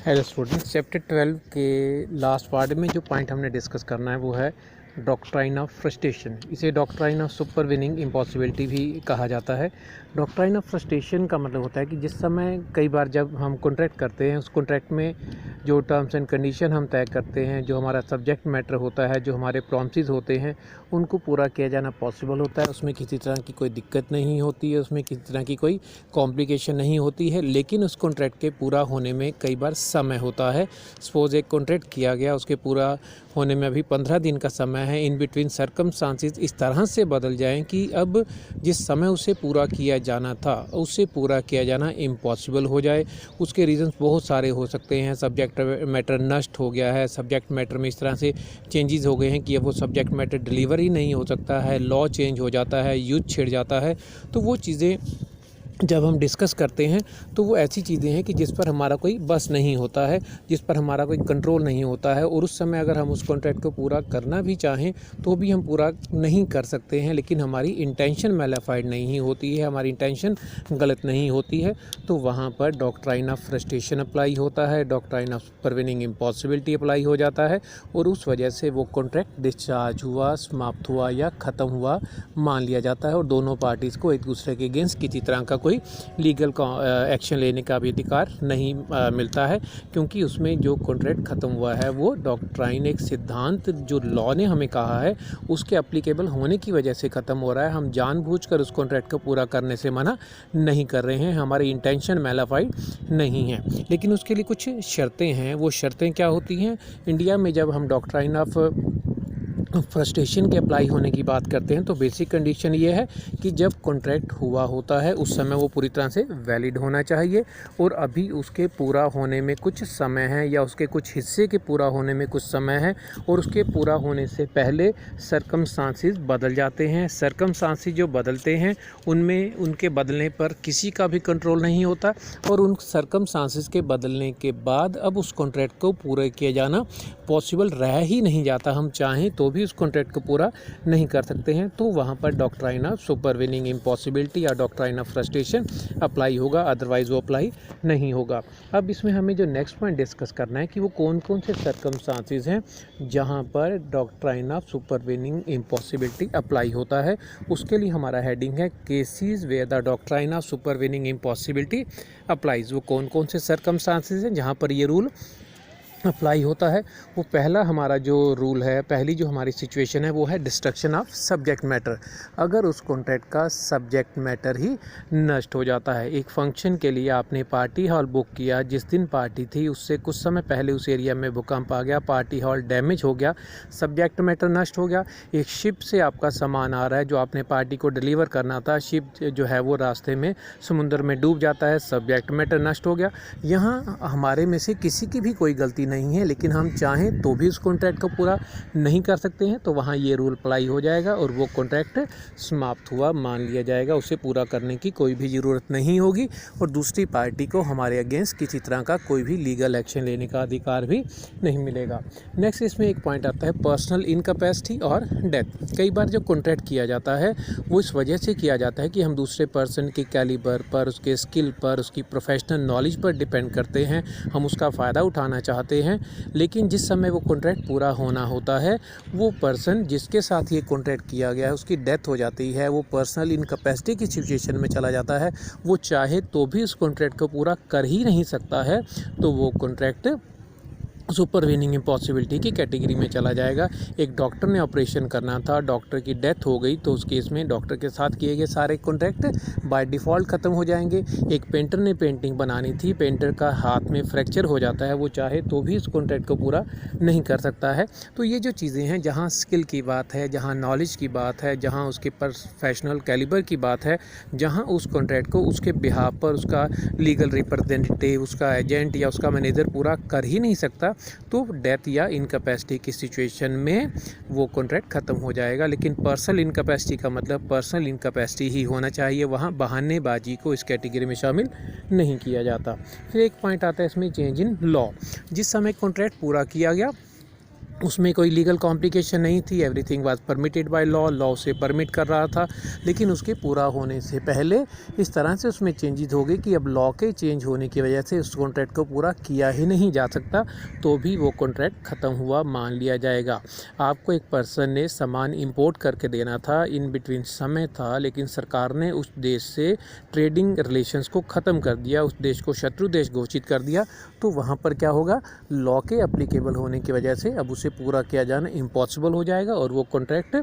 Hello students, chapter 12 के last part में जो पॉइंट हमने डिस्कस करना है वो है डॉक्ट्राइन ऑफ फ्रस्ट्रेशन। इसे doctrine of super winning impossibility भी कहा जाता है। डॉक्ट्राइन ऑफ फ्रस्ट्रेशन का मतलब होता है कि जिस समय कई बार जब हम कॉन्ट्रैक्ट करते हैं, उस कॉन्ट्रैक्ट में जो टर्म्स एंड कंडीशन हम तय करते हैं, जो हमारा सब्जेक्ट मैटर होता है, जो हमारे प्रॉमिसेस होते हैं, उनको पूरा किया जाना पॉसिबल होता है। उसमें किसी तरह की कोई दिक्कत नहीं होती है, उसमें किसी तरह की कोई कॉम्प्लिकेशन नहीं होती है, लेकिन उस कॉन्ट्रैक्ट के पूरा होने में कई बार समय होता है। सपोज़ एक कॉन्ट्रैक्ट किया गया, उसके पूरा होने में अभी 15 दिन का समय है। इन बिटवीन सर्कमस्टांसेस इस तरह से बदल जाएं कि अब जिस समय उसे पूरा किया जाना था उसे पूरा किया जाना इम्पॉसिबल हो जाए। उसके रीज़न्स बहुत सारे हो सकते हैं। सब्जेक्ट मैटर नष्ट हो गया है, सब्जेक्ट मैटर में इस तरह से चेंजेस हो गए हैं कि अब वो सब्जेक्ट मैटर डिलीवर ही नहीं हो सकता है, लॉ चेंज हो जाता है, युद्ध छिड़ जाता है। तो वो चीज़ें जब हम डिस्कस करते हैं तो वो ऐसी चीज़ें हैं कि जिस पर हमारा कोई बस नहीं होता है, जिस पर हमारा कोई कंट्रोल नहीं होता है, और उस समय अगर हम उस कॉन्ट्रैक्ट को पूरा करना भी चाहें तो भी हम पूरा नहीं कर सकते हैं। लेकिन हमारी इंटेंशन मैलिफाइड नहीं होती है, हमारी इंटेंशन गलत नहीं होती है, तो वहाँ पर डॉक्ट्राइन ऑफ फ्रस्ट्रेशन अप्लाई होता है, doctrine of supervening impossibility apply हो जाता है, और उस वजह से वो कॉन्ट्रैक्ट डिस्चार्ज हुआ, समाप्त हुआ या ख़त्म हुआ मान लिया जाता है। और दोनों पार्टीज़ को एक दूसरे के अगेंस्ट किसी तरह का कोई लीगल एक्शन लेने का भी अधिकार नहीं मिलता है, क्योंकि उसमें जो कॉन्ट्रैक्ट ख़त्म हुआ है वो डॉक्ट्राइन, एक सिद्धांत जो लॉ ने हमें कहा है उसके एप्लीकेबल होने की वजह से ख़त्म हो रहा है। हम जानबूझकर उस कॉन्ट्रैक्ट को पूरा करने से मना नहीं कर रहे हैं, हमारी इंटेंशन मैलिफाइड नहीं है। लेकिन उसके लिए कुछ शर्तें हैं। वो शर्तें क्या होती हैं? इंडिया में जब हम डॉक्ट्राइन ऑफ फ्रस्ट्रेशन के अप्लाई होने की बात करते हैं तो बेसिक कंडीशन ये है कि जब कॉन्ट्रैक्ट हुआ होता है उस समय वो पूरी तरह से वैलिड होना चाहिए, और अभी उसके पूरा होने में कुछ समय है या उसके कुछ हिस्से के पूरा होने में कुछ समय है, और उसके पूरा होने से पहले सर्कमस्टांसेस बदल जाते हैं। सर्कमस्टांसेस जो बदलते हैं उनमें उनके बदलने पर किसी का भी कंट्रोल नहीं होता, और उन सर्कमस्टांसेस के बदलने के बाद अब उस कॉन्ट्रैक्ट को पूरा किया जाना पॉसिबल रह ही नहीं जाता। हम चाहें तो भी उस कॉन्ट्रैक्ट को पूरा नहीं कर सकते हैं। तो वहाँ पर डॉक्ट्राइन ऑफ सुपरवीनिंग इम्पॉसिबिलिटी या डॉक्ट्राइन ऑफ फ्रस्ट्रेशन अप्लाई होगा, अदरवाइज वो अप्लाई नहीं होगा। अब इसमें हमें जो नेक्स्ट पॉइंट डिस्कस करना है कि वो कौन कौन से सर्कमस्टांसेस हैं जहाँ पर doctrine of supervening impossibility apply होता है। उसके लिए हमारा हेडिंग है cases where the doctrine of supervening impossibility applies. वो कौन कौन से सर्कमस्टांसेस हैं जहाँ पर ये रूल अप्लाई होता है। वो पहला हमारा जो रूल है, पहली जो हमारी सिचुएशन है वो है डिस्ट्रक्शन ऑफ सब्जेक्ट मैटर। अगर उस कॉन्ट्रैक्ट का सब्जेक्ट मैटर ही नष्ट हो जाता है। एक फंक्शन के लिए आपने पार्टी हॉल बुक किया, जिस दिन पार्टी थी उससे कुछ समय पहले उस एरिया में भूकंप आ गया, पार्टी हॉल डैमेज हो गया, सब्जेक्ट मैटर नष्ट हो गया। एक शिप से आपका सामान आ रहा है जो आपने पार्टी को डिलीवर करना था, शिप जो है वो रास्ते में समुद्र में डूब जाता है, सब्जेक्ट मैटर नष्ट हो गया। यहाँ हमारे में से किसी की भी कोई गलती नहीं है, लेकिन हम चाहें तो भी उस कॉन्ट्रैक्ट को पूरा नहीं कर सकते हैं, तो वहाँ ये रूल अप्लाई हो जाएगा और वो कॉन्ट्रैक्ट समाप्त हुआ मान लिया जाएगा। उसे पूरा करने की कोई भी ज़रूरत नहीं होगी, और दूसरी पार्टी को हमारे अगेंस्ट किसी तरह का कोई भी लीगल एक्शन लेने का अधिकार भी नहीं मिलेगा। नेक्स्ट इसमें एक पॉइंट आता है पर्सनल इनकैपेसिटी और डेथ। कई बार जो कॉन्ट्रैक्ट किया जाता है वो इस वजह से किया जाता है कि हम दूसरे पर्सन के कैलिबर पर, उसके स्किल पर, उसकी प्रोफेशनल नॉलेज पर डिपेंड करते हैं, हम उसका फ़ायदा उठाना चाहते हैं। लेकिन जिस समय वो कॉन्ट्रैक्ट पूरा होना होता है, वो पर्सन जिसके साथ ये कॉन्ट्रैक्ट किया गया है उसकी डेथ हो जाती है, वो पर्सनल इनकैपेसिटी की सिचुएशन में चला जाता है, वो चाहे तो भी उस कॉन्ट्रैक्ट को पूरा कर ही नहीं सकता है, तो वो कॉन्ट्रैक्ट सुपरवीनिंग इम्पॉसिबिलिटी की कैटेगरी में चला जाएगा। एक डॉक्टर ने ऑपरेशन करना था, डॉक्टर की डेथ हो गई, तो उस केस में डॉक्टर के साथ किए गए सारे कॉन्ट्रैक्ट बाय डिफ़ॉल्ट ख़त्म हो जाएंगे। एक पेंटर ने पेंटिंग बनानी थी, पेंटर का हाथ में फ्रैक्चर हो जाता है, वो चाहे तो भी इस कॉन्ट्रैक्ट को पूरा नहीं कर सकता है। तो ये जो चीज़ें हैं, जहाँ स्किल की बात है, जहाँ नॉलेज की बात है, जहाँ उसके प्रोफेशनल कैलिबर की बात है, जहाँ उस कॉन्ट्रैक्ट को उसके बिहाफ पर उसका लीगल रिप्रेजेंटेटिव, उसका एजेंट या उसका मैनेजर पूरा कर ही नहीं सकता, तो डेथ या इनकैपेसिटी की सिचुएशन में वो कॉन्ट्रैक्ट ख़त्म हो जाएगा। लेकिन पर्सनल इनकैपेसिटी का मतलब पर्सनल इनकैपेसिटी ही होना चाहिए, वहाँ बहानेबाजी को इस कैटेगरी में शामिल नहीं किया जाता। फिर एक पॉइंट आता है इसमें चेंज इन लॉ। जिस समय कॉन्ट्रैक्ट पूरा किया गया उसमें कोई लीगल कॉम्प्लिकेशन नहीं थी, everything was permitted by law, law उसे परमिट कर रहा था। लेकिन उसके पूरा होने से पहले इस तरह से उसमें चेंजेस हो गए कि अब लॉ के चेंज होने की वजह से उस कॉन्ट्रैक्ट को पूरा किया ही नहीं जा सकता, तो भी वो कॉन्ट्रैक्ट ख़त्म हुआ मान लिया जाएगा। आपको एक पर्सन ने सामान इंपोर्ट करके देना था, इन बिटवीन समय था, लेकिन सरकार ने उस देश से ट्रेडिंग रिलेशंस को ख़त्म कर दिया, उस देश को शत्रु देश घोषित कर दिया, तो वहाँ पर क्या होगा, लॉ के एप्लीकेबल होने की वजह से अब उसे पूरा किया जाना इम्पॉसिबल हो जाएगा और वो कॉन्ट्रैक्ट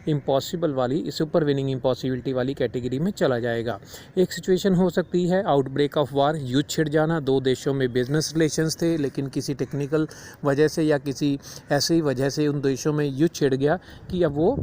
इम्पॉसिबल वाली, सुपर विनिंग इम्पॉसिबिलिटी वाली कैटेगरी में चला जाएगा। एक सिचुएशन हो सकती है आउटब्रेक ऑफ वार, युद्ध छिड़ जाना, दो देशों में बिजनेस रिलेशंस थे, लेकिन किसी टेक्निकल वजह से या किसी ऐसी वजह से उन देशों में युद्ध छिड़ गया कि अब वो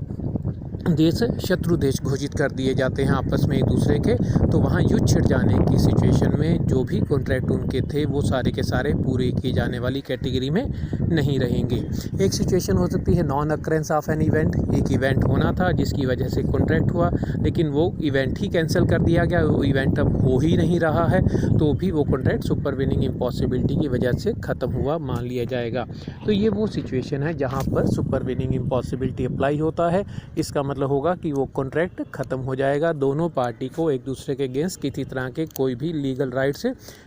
देश शत्रु देश घोषित कर दिए जाते हैं आपस में एक दूसरे के, तो वहाँ युद्ध छिड़ जाने की सिचुएशन में जो भी कॉन्ट्रैक्ट उनके थे वो सारे के सारे पूरे किए जाने वाली कैटेगरी में नहीं रहेंगे। एक सिचुएशन हो सकती है non occurrence of an event, एक इवेंट होना था जिसकी वजह से कॉन्ट्रैक्ट हुआ, लेकिन वो इवेंट ही कैंसिल कर दिया गया, वो इवेंट अब हो ही नहीं रहा है, तो भी वो कॉन्ट्रैक्ट सुपर विनिंग इम्पॉसिबिलिटी की वजह से ख़त्म हुआ मान लिया जाएगा। तो ये वो सिचुएशन है जहाँ पर सुपर विनिंग इम्पॉसिबिलिटी अप्लाई होता है। इसका मतलब होगा कि वो कॉन्ट्रैक्ट ख़त्म हो जाएगा, दोनों पार्टी को एक दूसरे के अगेंस्ट किसी तरह के कोई भी लीगल राइट्स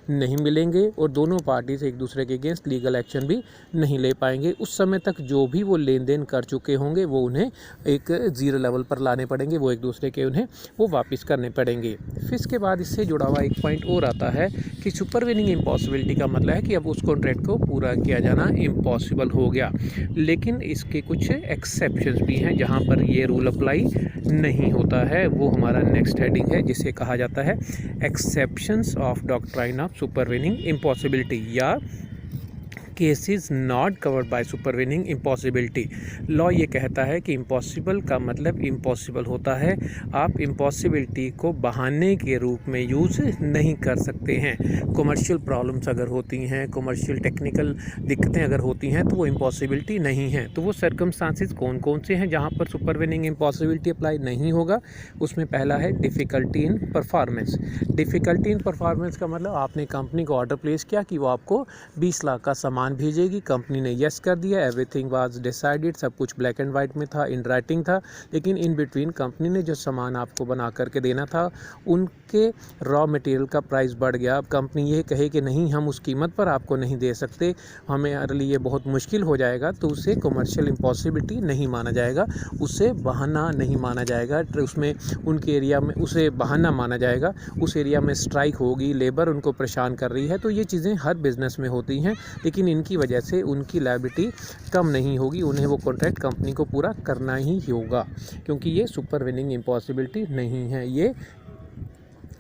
नहीं मिलेंगे और दोनों पार्टी से एक दूसरे के अगेंस्ट लीगल एक्शन भी नहीं ले पाएंगे। उस समय तक जो भी वो लेन देन कर चुके होंगे वो उन्हें एक ज़ीरो लेवल पर लाने पड़ेंगे, वो एक दूसरे के उन्हें वो वापस करने पड़ेंगे। फिर इसके बाद इससे जुड़ा हुआ एक पॉइंट और आता है कि सुपर विनिंग इम्पॉसिबिलिटी का मतलब है कि अब उस कॉन्ट्रैक्ट को पूरा किया जाना इम्पॉसिबल हो गया, लेकिन इसके कुछ एक्सेप्शंस भी हैं जहाँ पर ये रूल अप्लाई नहीं होता है। वो हमारा नेक्स्ट हेडिंग है जिसे कहा जाता है exceptions of doctrine of supervening impossibility या cases not covered by supervening impossibility. Law ये कहता है कि इम्पॉसिबल का मतलब इम्पॉसिबल होता है, आप इम्पॉसिबिलिटी को बहाने के रूप में यूज़ नहीं कर सकते हैं। कमर्शियल प्रॉब्लम्स अगर होती हैं, कमर्शियल टेक्निकल दिक्कतें अगर होती हैं तो वो इम्पॉसिबिलिटी नहीं है। तो वो सर्कमस्टांसिस कौन कौन से हैं जहाँ पर सुपरविनिंग इम्पॉसिबिलिटी अप्लाई नहीं होगा? उसमें पहला है difficulty in performance. Difficulty in performance का मतलब आपने कंपनी को ऑर्डर प्लेस किया कि वो आपको 20 लाख का सामान भेजेगी, कंपनी ने यस कर दिया, एवरीथिंग वाज डिसाइडेड, सब कुछ ब्लैक एंड वाइट में था, इन राइटिंग था, लेकिन इन बिटवीन कंपनी ने जो सामान आपको बना करके देना था उनके रॉ मटेरियल का प्राइस बढ़ गया। अब कंपनी ये कहे कि नहीं हम उस कीमत पर आपको नहीं दे सकते, हमारे लिए बहुत मुश्किल हो जाएगा, तो उसे कमर्शियल इम्पॉसिबिलिटी नहीं माना जाएगा, उसे बहाना नहीं माना जाएगा, उसमें उनके एरिया में उसे बहाना माना जाएगा। उस एरिया में स्ट्राइक होगी, लेबर उनको परेशान कर रही है, तो ये चीज़ें हर बिज़नेस में होती हैं, लेकिन इनकी वजह से उनकी लायबिलिटी कम नहीं होगी, उन्हें वो कॉन्ट्रैक्ट कंपनी को पूरा करना ही होगा, क्योंकि ये सुपर विनिंग इम्पॉसिबिलिटी नहीं है, ये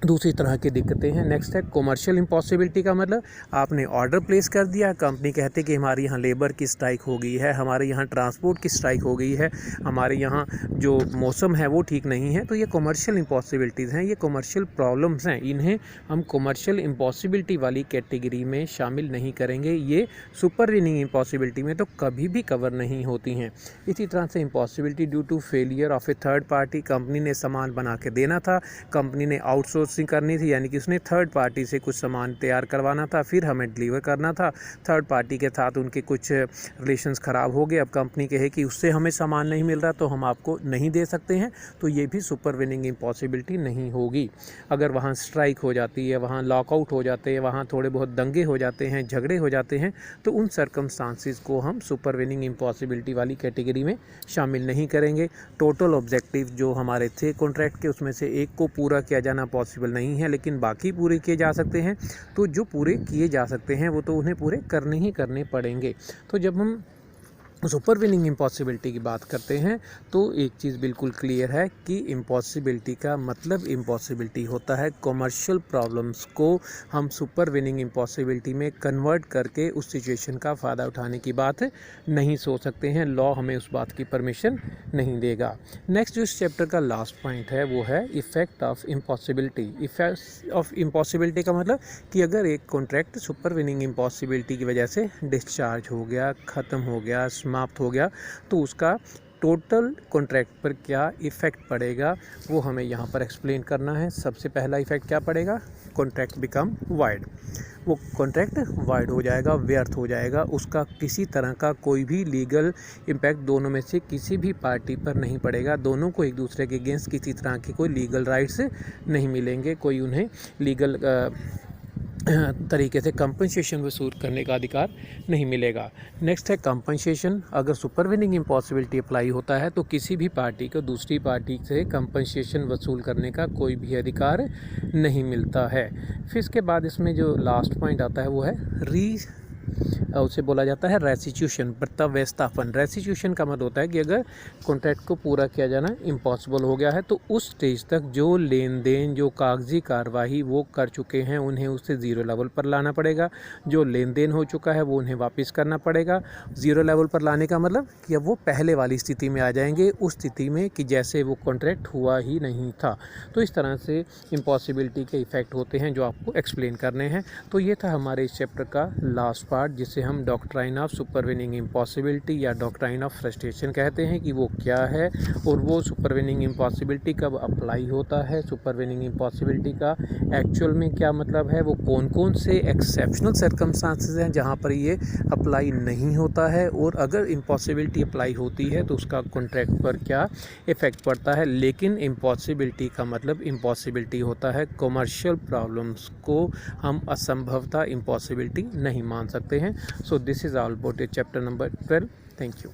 दूसरी तरह की दिक्कतें हैं। नेक्स्ट है कमर्शियल इम्पॉसिबिलिटी का मतलब आपने ऑर्डर प्लेस कर दिया, कंपनी कहते कि हमारे यहाँ लेबर की स्ट्राइक हो गई है, हमारे यहाँ ट्रांसपोर्ट की स्ट्राइक हो गई है, हमारे यहाँ जो मौसम है वो ठीक नहीं है, तो ये कमर्शियल इम्पॉसिबिलिटीज़ हैं, ये कमर्शियल प्रॉब्लम्स हैं, इन्हें हम कमर्शियल इम्पॉसिबिलिटी वाली कैटेगरी में शामिल नहीं करेंगे, ये सुपर विनिंग इम्पॉसिबिलिटी में तो कभी भी कवर नहीं होती हैं। इसी तरह से impossibility due to failure of a third party, company ने सामान बना के देना था, कंपनी ने आउटसोर्स करनी थी, यानी कि उसने थर्ड पार्टी से कुछ सामान तैयार करवाना था, फिर हमें डिलीवर करना था, थर्ड पार्टी के साथ उनके कुछ रिलेशंस ख़राब हो गए, अब कंपनी कहे कि उससे हमें सामान नहीं मिल रहा तो हम आपको नहीं दे सकते हैं, तो ये भी सुपर विनिंग इम्पॉसिबिलिटी नहीं होगी। अगर वहाँ स्ट्राइक हो जाती है, वहाँ लॉकआउट हो जाते हैं, वहाँ थोड़े बहुत दंगे हो जाते हैं, झगड़े हो जाते हैं, तो उन सर्कमस्टांसिस को हम सुपर विनिंग इम्पॉसिबिलिटी वाली कैटेगरी में शामिल नहीं करेंगे। टोटल ऑब्जेक्टिव जो हमारे थे कॉन्ट्रैक्ट के, उसमें से एक को पूरा किया जाना पॉसिबल नहीं है, लेकिन बाकी पूरे किए जा सकते हैं, तो जो पूरे किए जा सकते हैं वो तो उन्हें पूरे करने ही करने पड़ेंगे। तो जब हम सुपर विनिंग इम्पॉसिबिलिटी की बात करते हैं तो एक चीज़ बिल्कुल क्लियर है कि इम्पॉसिबिलिटी का मतलब इम्पॉसिबिलिटी होता है, कमर्शियल प्रॉब्लम्स को हम सुपर विनिंग इम्पॉसिबिलिटी में कन्वर्ट करके उस सिचुएशन का फ़ायदा उठाने की बात नहीं सोच सकते हैं, लॉ हमें उस बात की परमिशन नहीं देगा। नेक्स्ट जो इस चैप्टर का लास्ट पॉइंट है वो है effect of impossibility. Effect of impossibility का मतलब कि अगर एक कॉन्ट्रैक्ट सुपर विनिंग इम्पॉसिबिलिटी की वजह से डिस्चार्ज हो गया, ख़त्म हो गया, समाप्त हो गया, तो उसका टोटल कॉन्ट्रैक्ट पर क्या इफ़ेक्ट पड़ेगा वो हमें यहाँ पर एक्सप्लेन करना है। सबसे पहला इफ़ेक्ट क्या पड़ेगा, कॉन्ट्रैक्ट बिकम वाइड, वो कॉन्ट्रैक्ट वाइड हो जाएगा, व्यर्थ हो जाएगा, उसका किसी तरह का कोई भी लीगल इम्पैक्ट दोनों में से किसी भी पार्टी पर नहीं पड़ेगा, दोनों को एक दूसरे के अगेंस्ट किसी तरह की कोई लीगल राइट्स नहीं मिलेंगे, कोई उन्हें लीगल तरीके से कंपनसेशन वसूल करने का अधिकार नहीं मिलेगा। नेक्स्ट है कंपनसेशन। अगर सुपरवीनिंग इम्पॉसिबिलिटी अप्लाई होता है तो किसी भी पार्टी को दूसरी पार्टी से कंपनसेशन वसूल करने का कोई भी अधिकार नहीं मिलता है। फिर इसके बाद इसमें जो लास्ट पॉइंट आता है वो है उसे बोला जाता है रेस्टिट्यूशन, प्रत्यावस्थापन। रेस्टिट्यूशन का मतलब होता है कि अगर कॉन्ट्रैक्ट को पूरा किया जाना इम्पॉसिबल हो गया है तो उस स्टेज तक जो लेन देन, जो कागजी कार्रवाई वो कर चुके हैं उन्हें उससे ज़ीरो लेवल पर लाना पड़ेगा। जो लेन देन हो चुका है वो उन्हें वापस करना पड़ेगा। ज़ीरो लेवल पर लाने का मतलब कि अब वो पहले वाली स्थिति में आ जाएंगे, उस स्थिति में कि जैसे वो कॉन्ट्रैक्ट हुआ ही नहीं था। तो इस तरह से इम्पॉसिबिलिटी के इफ़ेक्ट होते हैं जो आपको एक्सप्लेन करने हैं। तो ये था हमारे इस चैप्टर का लास्ट पार्ट, जिसे हम डॉक्ट्राइन ऑफ सुपरवीनिंग इम्पॉसिबिलिटी या डॉक्ट्राइन ऑफ फ्रस्ट्रेशन कहते हैं कि वो क्या है और वो सुपरवीनिंग इम्पॉसिबिलिटी कब अप्लाई होता है, सुपरवीनिंग इम्पॉसिबिलिटी का एक्चुअल में क्या मतलब है, वो कौन कौन से एक्सेप्शनल सर्कमस्टांसेस हैं जहाँ पर ये अप्लाई नहीं होता है, और अगर इम्पॉसिबिलिटी अप्लाई होती है तो उसका कॉन्ट्रैक्ट पर क्या इफ़ेक्ट पड़ता है। लेकिन इम्पॉसिबिलिटी का मतलब इम्पॉसिबिलिटी होता है, कमर्शियल प्रॉब्लम्स को हम असंभवता इम्पॉसिबिलिटी नहीं मान सकते हैं। So this is all about chapter number 12. Thank you.